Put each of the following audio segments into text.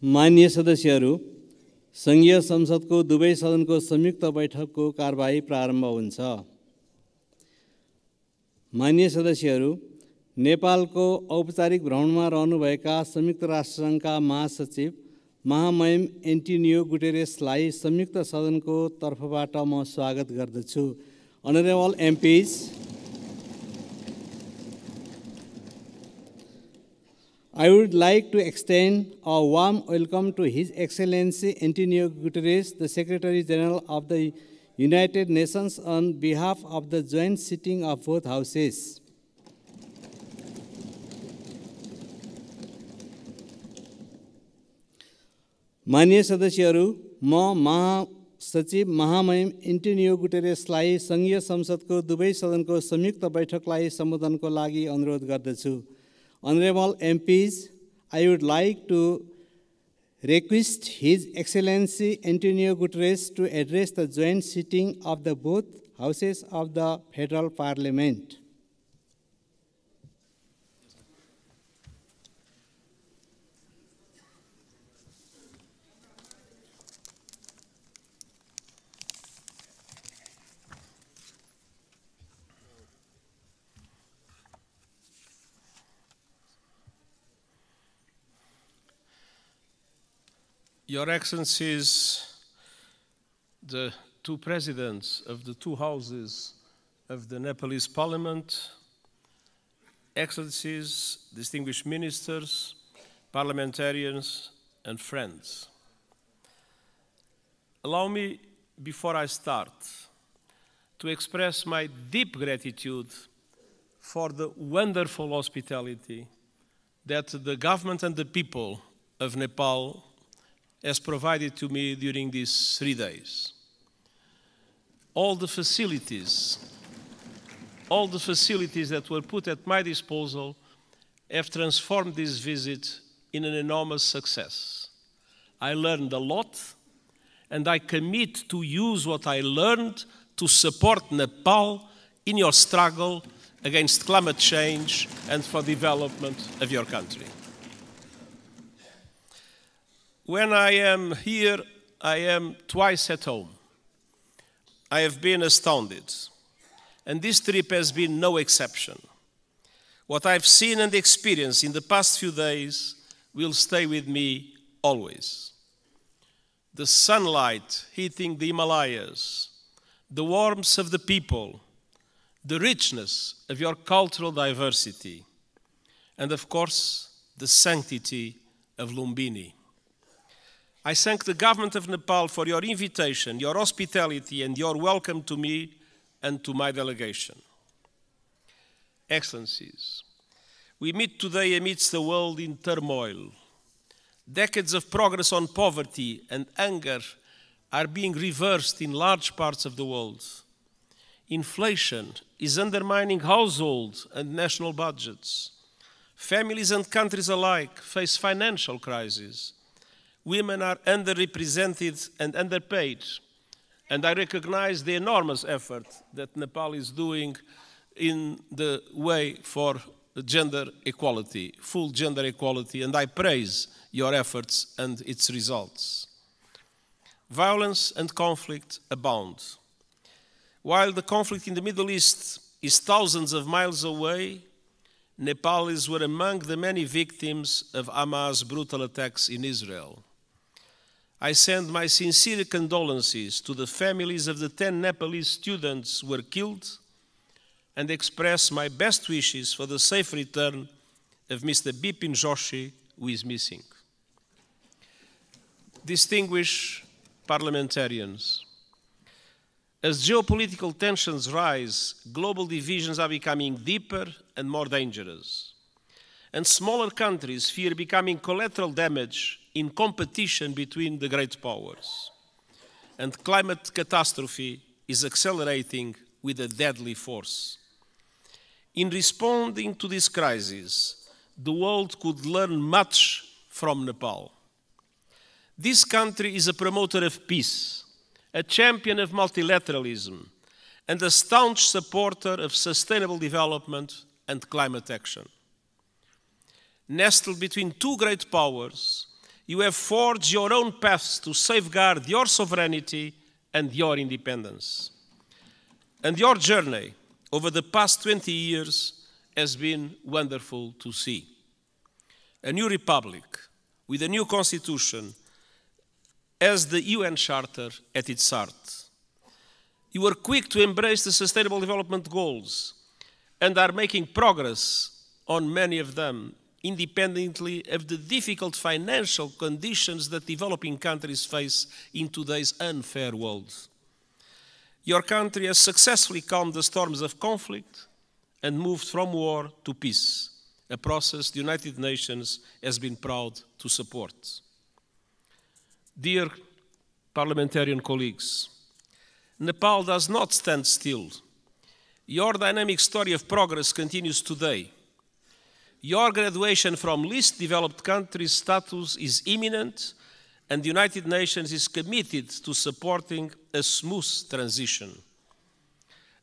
माननीय सदस्यहरू, संघीय संसदको दुवै सदनको संयुक्त बैठकको कारबाही प्रारम्भ हुन्छ। माननीय सदस्यहरू, नेपालको औपचारिक भ्रमणमा रहनुभएका संयुक्त राष्ट्रसङ्घका महासचिव महामहिम एन्टोनियो गुटेरेसलाई संयुक्त सदनको तर्फबाट म स्वागत गर्दछु। Honorable MPs, I would like to extend a warm welcome to His Excellency Antonio Guterres, the Secretary General of the United Nations, on behalf of the joint sitting of both houses. माननीय सदस्यहरू, म महासचिव महामहिम Antonio गुटेरेसलाई संघीय संसदको दुवै सदनको संयुक्त बैठकलाई सम्बोधनको लागि अनुरोध गर्दछु। Honorable MPs, I would like to request His Excellency Antonio Guterres to address the joint sitting of the both houses of the Federal Parliament. Your Excellencies, the two presidents of the two houses of the Nepalese Parliament, Excellencies, distinguished ministers, parliamentarians, and friends. Allow me, before I start, to express my deep gratitude for the wonderful hospitality that the government and the people of Nepal has provided to me during these 3 days. All the facilities that were put at my disposal have transformed this visit in an enormous success. I learned a lot, and I commit to use what I learned to support Nepal in your struggle against climate change and for development of your country. When I am here, I am twice at home. I have been astounded, and this trip has been no exception. What I've seen and experienced in the past few days will stay with me always. The sunlight hitting the Himalayas, the warmth of the people, the richness of your cultural diversity, and of course, the sanctity of Lumbini. I thank the government of Nepal for your invitation, your hospitality, and your welcome to me and to my delegation. Excellencies, we meet today amidst a world in turmoil. Decades of progress on poverty and hunger are being reversed in large parts of the world. Inflation is undermining household and national budgets. Families and countries alike face financial crises. Women are underrepresented and underpaid, and I recognize the enormous effort that Nepal is doing in the way for gender equality, full gender equality, and I praise your efforts and its results. Violence and conflict abound. While the conflict in the Middle East is thousands of miles away, Nepalis were among the many victims of Hamas' brutal attacks in Israel. I send my sincere condolences to the families of the 10 Nepalese students who were killed and express my best wishes for the safe return of Mr. Bipin Joshi, who is missing. Distinguished parliamentarians, as geopolitical tensions rise, global divisions are becoming deeper and more dangerous, and smaller countries fear becoming collateral damage in competition between the great powers. And climate catastrophe is accelerating with a deadly force. In responding to this crisis, the world could learn much from Nepal. This country is a promoter of peace, a champion of multilateralism, and a staunch supporter of sustainable development and climate action. Nestled between two great powers, You have forged your own paths to safeguard your sovereignty and your independence. And your journey over the past 20 years has been wonderful to see. A new republic with a new constitution has the UN Charter at its heart. You were quick to embrace the Sustainable Development Goals and are making progress on many of them, independently of the difficult financial conditions that developing countries face in today's unfair world. Your country has successfully calmed the storms of conflict and moved from war to peace, a process the United Nations has been proud to support. Dear parliamentarian colleagues, Nepal does not stand still. Your dynamic story of progress continues today. Your graduation from least developed countries status is imminent, and the United Nations is committed to supporting a smooth transition.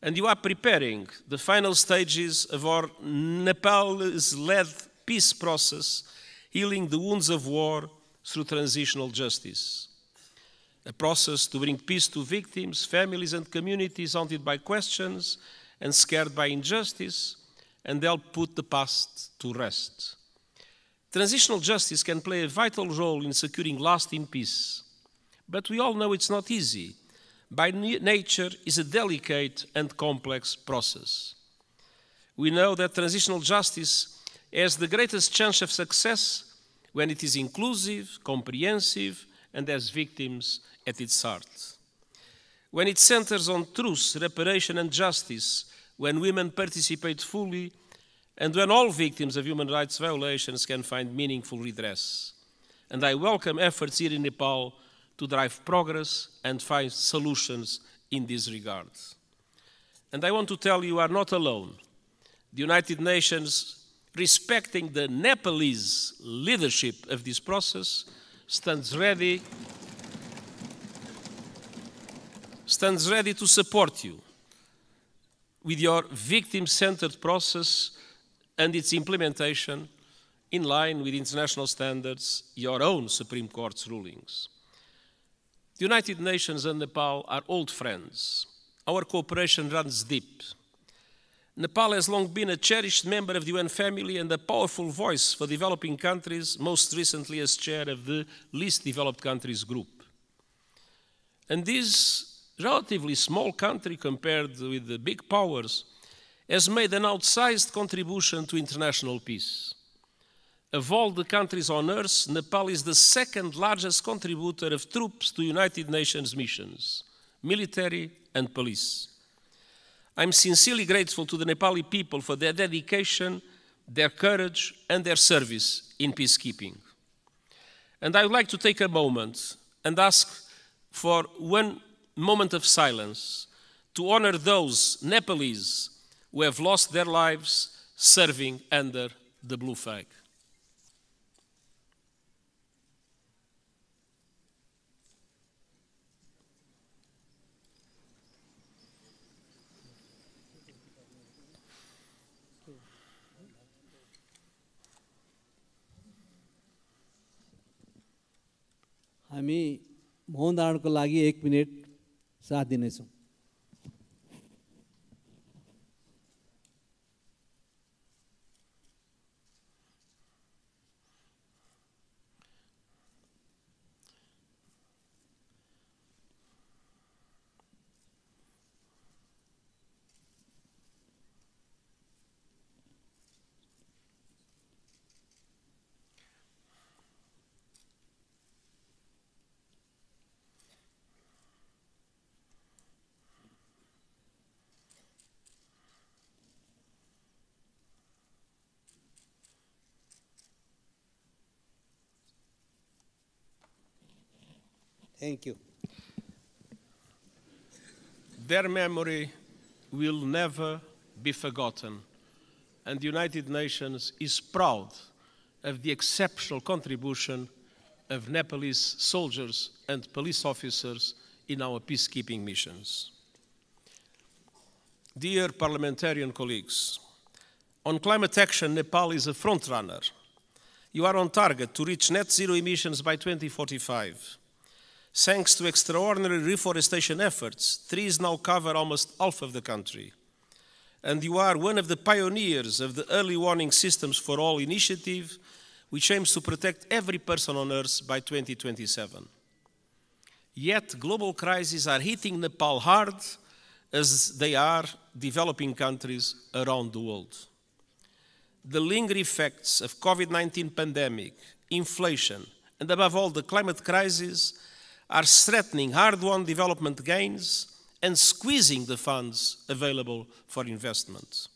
And you are preparing the final stages of our Nepalese-led peace process, healing the wounds of war through transitional justice. A process to bring peace to victims, families and communities haunted by questions and scared by injustice, and help put the past to rest. Transitional justice can play a vital role in securing lasting peace, but we all know it's not easy. By nature, it's a delicate and complex process. We know that transitional justice has the greatest chance of success when it is inclusive, comprehensive, and has victims at its heart. When it centers on truth, reparation, and justice, when women participate fully, and when all victims of human rights violations can find meaningful redress. And I welcome efforts here in Nepal to drive progress and find solutions in this regard. And I want to tell you are not alone. The United Nations, respecting the Nepalese leadership of this process, stands ready to support you with your victim-centered process and its implementation in line with international standards, your own Supreme Court's rulings. The United Nations and Nepal are old friends. Our cooperation runs deep. Nepal has long been a cherished member of the UN family and a powerful voice for developing countries, most recently as chair of the Least Developed Countries Group. And this relatively small country compared with the big powers has made an outsized contribution to international peace. Of all the countries on earth, Nepal is the second largest contributor of troops to United Nations missions, military and police. I'm sincerely grateful to the Nepali people for their dedication, their courage, and their service in peacekeeping. And I would like to take a moment and ask for one moment of silence to honor those Nepalese who have lost their lives serving under the blue flag. हामी मौन धारणको लागि 1 minute साथ दिनेछौँ। Thank you. Their memory will never be forgotten, and the United Nations is proud of the exceptional contribution of Nepalese soldiers and police officers in our peacekeeping missions. Dear parliamentarian colleagues, on climate action, Nepal is a frontrunner. You are on target to reach net zero emissions by 2045. Thanks to extraordinary reforestation efforts, trees now cover almost half of the country. And you are one of the pioneers of the Early Warning Systems for All initiative, which aims to protect every person on Earth by 2027. Yet global crises are hitting Nepal hard, as they are developing countries around the world. The lingering effects of COVID-19 pandemic, inflation, and above all the climate crisis are threatening hard-won development gains and squeezing the funds available for investment.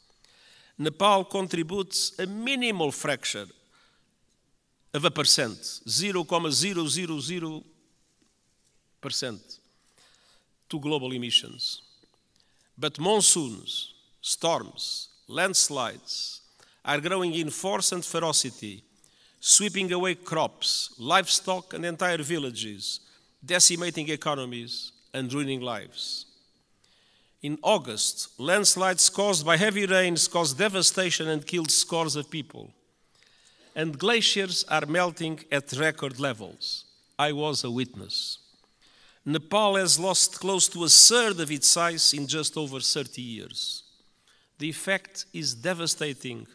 Nepal contributes a minimal fraction of a percent, 0.000%, to global emissions. But monsoons, storms, landslides are growing in force and ferocity, sweeping away crops, livestock, and entire villages, decimating economies and ruining lives. In August, landslides caused by heavy rains caused devastation and killed scores of people. And glaciers are melting at record levels. I was a witness. Nepal has lost close to a third of its size in just over 30 years. The effect is devastating.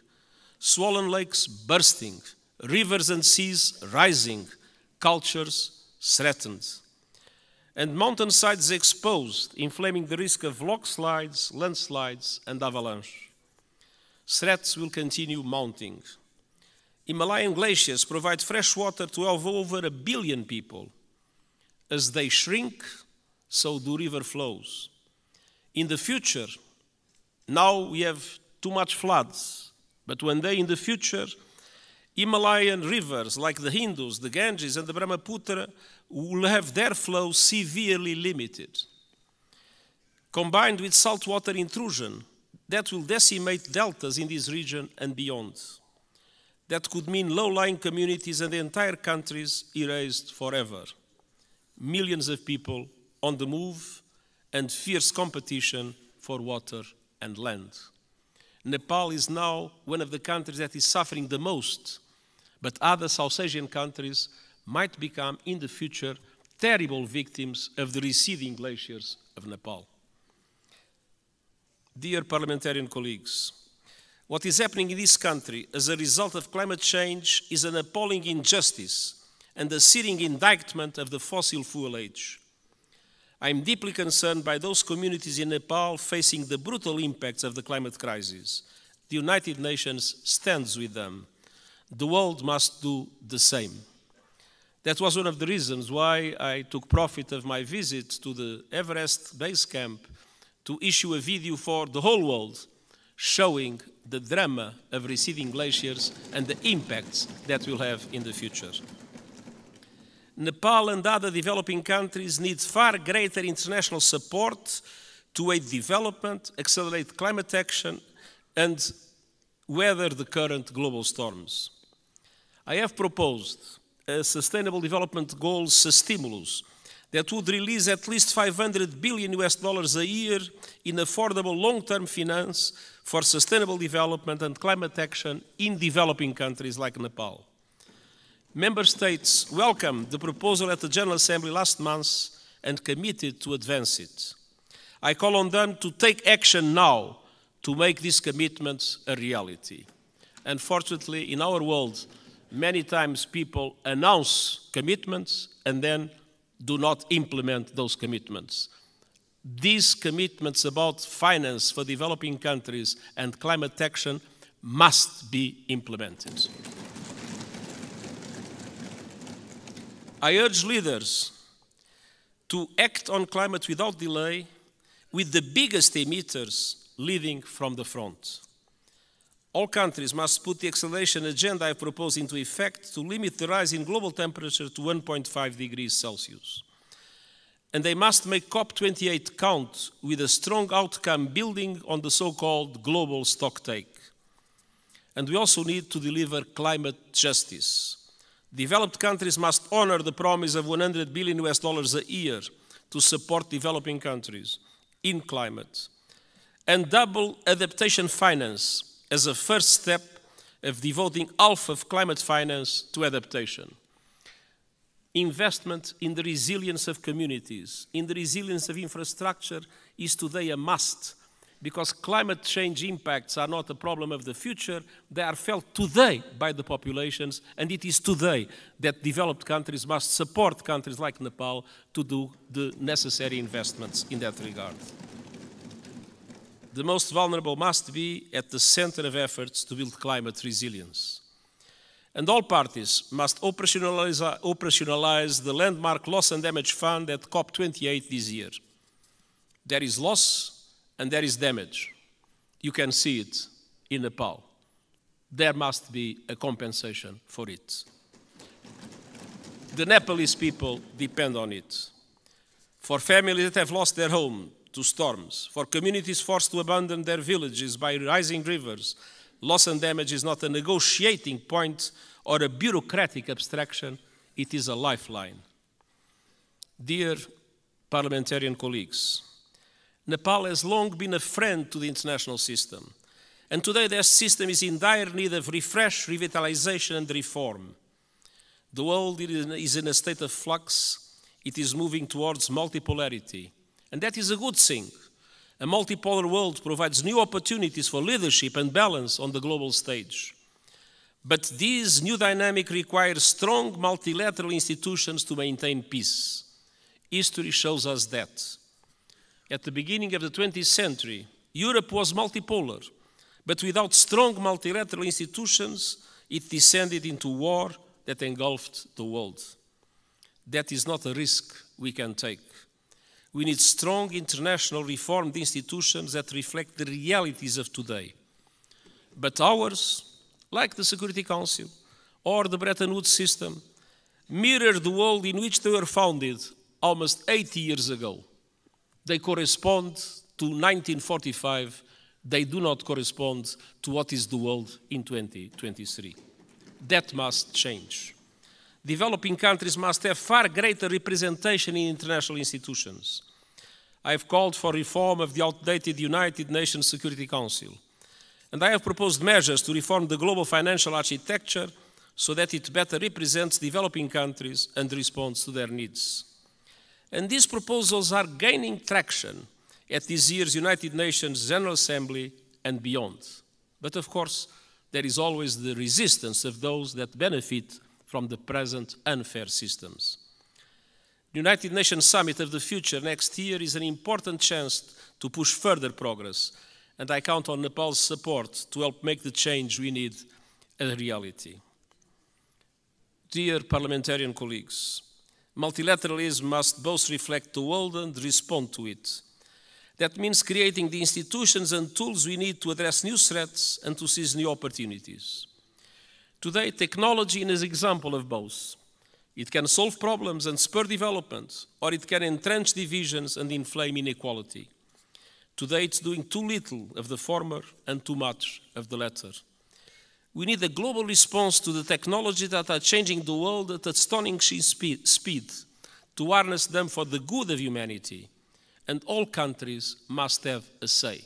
Swollen lakes bursting, rivers and seas rising, cultures threatened, and mountainsides exposed, inflaming the risk of landslides, and avalanche. Threats will continue mounting. Himalayan glaciers provide fresh water to over 1 billion people. As they shrink, so do river flows. In the future, now we have too much floods, but one day in the future, Himalayan rivers like the Indus, the Ganges, and the Brahmaputra will have their flow severely limited. Combined with saltwater intrusion, that will decimate deltas in this region and beyond. That could mean low-lying communities and entire countries erased forever. Millions of people on the move and fierce competition for water and land. Nepal is now one of the countries that is suffering the most, but other South Asian countries might become in the future terrible victims of the receding glaciers of Nepal. Dear parliamentarian colleagues, what is happening in this country as a result of climate change is an appalling injustice and a searing indictment of the fossil fuel age. I am deeply concerned by those communities in Nepal facing the brutal impacts of the climate crisis. The United Nations stands with them. The world must do the same. That was one of the reasons why I took profit of my visit to the Everest base camp to issue a video for the whole world showing the drama of receding glaciers and the impacts that will have in the future. Nepal and other developing countries need far greater international support to aid development, accelerate climate action, and weather the current global storms. I have proposed a Sustainable Development Goals stimulus that would release at least $500 billion a year in affordable long-term finance for sustainable development and climate action in developing countries like Nepal. Member States welcomed the proposal at the General Assembly last month and committed to advance it. I call on them to take action now to make these commitments a reality. Unfortunately, in our world, many times people announce commitments and then do not implement those commitments. These commitments about finance for developing countries and climate action must be implemented. I urge leaders to act on climate without delay, with the biggest emitters leading from the front. All countries must put the acceleration agenda I propose into effect to limit the rise in global temperature to 1.5 degrees Celsius. And they must make COP28 count with a strong outcome building on the so-called global stocktake. And we also need to deliver climate justice. Developed countries must honor the promise of $100 billion a year to support developing countries in climate, and double adaptation finance as a first step of devoting half of climate finance to adaptation. Investment in the resilience of communities, in the resilience of infrastructure is today a must, because climate change impacts are not a problem of the future, they are felt today by the populations, and it is today that developed countries must support countries like Nepal to do the necessary investments in that regard. The most vulnerable must be at the center of efforts to build climate resilience. And all parties must operationalize the landmark Loss and Damage Fund at COP28 this year. There is loss and there is damage. You can see it in Nepal. There must be a compensation for it. The Nepalese people depend on it. For families that have lost their home to storms, for communities forced to abandon their villages by rising rivers, loss and damage is not a negotiating point or a bureaucratic abstraction, it is a lifeline. Dear parliamentarian colleagues, Nepal has long been a friend to the international system, and today their system is in dire need of refresh, revitalization and reform. The world is in a state of flux, it is moving towards multipolarity, and that is a good thing. A multipolar world provides new opportunities for leadership and balance on the global stage. But this new dynamic requires strong multilateral institutions to maintain peace. History shows us that. At the beginning of the 20th century, Europe was multipolar, but without strong multilateral institutions, it descended into war that engulfed the world. That is not a risk we can take. We need strong international reformed institutions that reflect the realities of today. But ours, like the Security Council or the Bretton Woods system, mirror the world in which they were founded almost 80 years ago. They correspond to 1945. They do not correspond to what is the world in 2023. That must change. Developing countries must have far greater representation in international institutions. I have called for reform of the outdated United Nations Security Council, and I have proposed measures to reform the global financial architecture so that it better represents developing countries and responds to their needs. And these proposals are gaining traction at this year's United Nations General Assembly and beyond. But of course, there is always the resistance of those that benefit from the present unfair systems. The United Nations Summit of the Future next year is an important chance to push further progress, and I count on Nepal's support to help make the change we need a reality. Dear parliamentarian colleagues, multilateralism must both reflect the world and respond to it. That means creating the institutions and tools we need to address new threats and to seize new opportunities. Today, technology is an example of both. It can solve problems and spur development, or it can entrench divisions and inflame inequality. Today, it's doing too little of the former and too much of the latter. We need a global response to the technologies that are changing the world at astonishing speed, to harness them for the good of humanity. And all countries must have a say,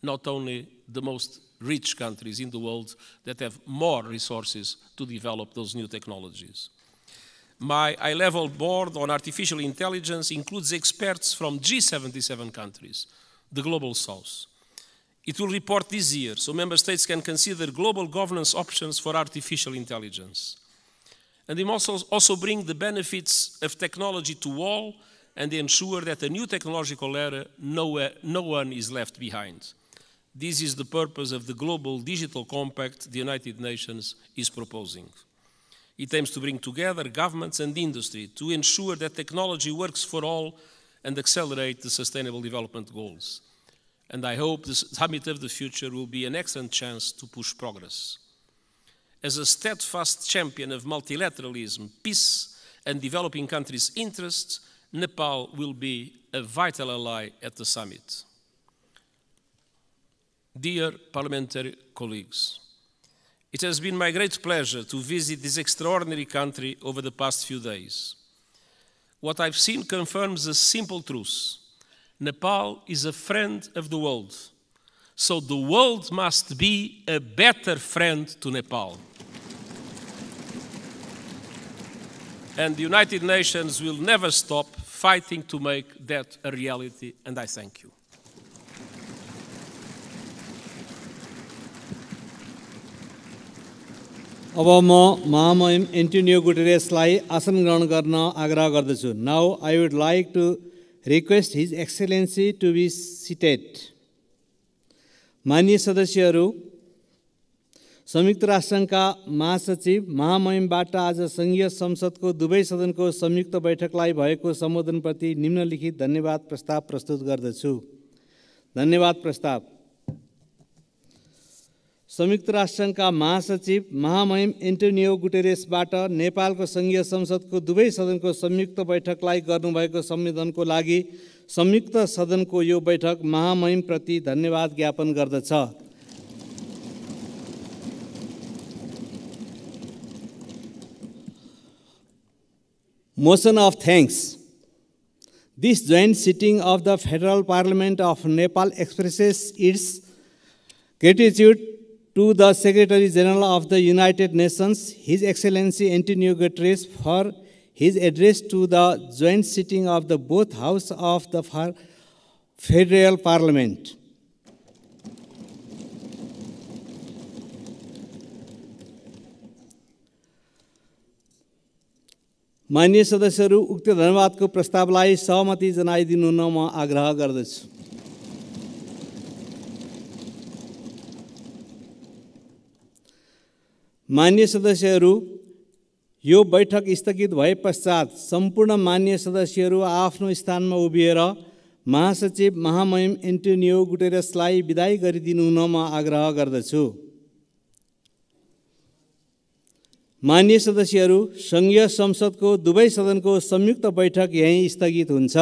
not only the most rich countries in the world that have more resources to develop those new technologies. My high-level board on artificial intelligence includes experts from G77 countries, the Global South. It will report this year, so member states can consider global governance options for artificial intelligence. And it must also bring the benefits of technology to all and ensure that a new technological era, no one is left behind. This is the purpose of the Global Digital Compact the United Nations is proposing. It aims to bring together governments and industry to ensure that technology works for all and accelerate the Sustainable Development Goals. And I hope the Summit of the Future will be an excellent chance to push progress. As a steadfast champion of multilateralism, peace, and developing countries' interests, Nepal will be a vital ally at the summit. Dear parliamentary colleagues, it has been my great pleasure to visit this extraordinary country over the past few days. What I've seen confirms a simple truth. Nepal is a friend of the world, So the world must be a better friend to Nepal. And the United Nations will never stop fighting to make that a reality, and I thank you. अब म महामहिम Antonio गुटेरेसलाई आसन ग्रहण गर्न आग्रह गर्दछु. Now I would like to request his excellency to be seated. माननीय सदस्यहरू, संयुक्त राष्ट्रसङ्घका महासचिव महामहिमबाट आज सङ्घीय संसदको दुवै सदनको संयुक्त बैठकलाई भएको सम्बोधनप्रति निम्नलिखित धन्यवाद प्रस्ताव प्रस्तुत गर्दछु. धन्यवाद प्रस्ताव. संयुक्त राष्ट्रसङ्घका महासचिव महामहिम एन्टोनियो गुटेरेसबाट नेपालको सङ्घीय संसदको दुवै सदनको संयुक्त बैठकलाई गर्नुभएको सम्बोधनको लागि संयुक्त सदनको यो बैठक महामहिमप्रति धन्यवाद ज्ञापन गर्दछ. Motion of thanks. This joint sitting of the Federal Parliament of Nepal expresses its gratitude to the Secretary General of the United Nations, His Excellency Antonio Guterres, for his address to the joint sitting of the both House of the Federal Parliament. माननीय सदस्यहरू, उक्त धन्यवादको प्रस्तावलाई सहमति जनाइदिनु हुन म आग्रह गर्दछु. माननीय सदस्यहरू, यो बैठक स्थगित भए पश्चात सम्पूर्ण माननीय सदस्यहरू आफ्नो स्थानमा उभिएर महासचिव महामहिम एन्टोनियो गुटेरेसलाई बिदाई गरिदिनु हुन म आग्रह गर्दछु. माननीय सदस्यहरू, सङ्घीय संसदको दुवै सदनको संयुक्त बैठक यहीँ स्थगित हुन्छ.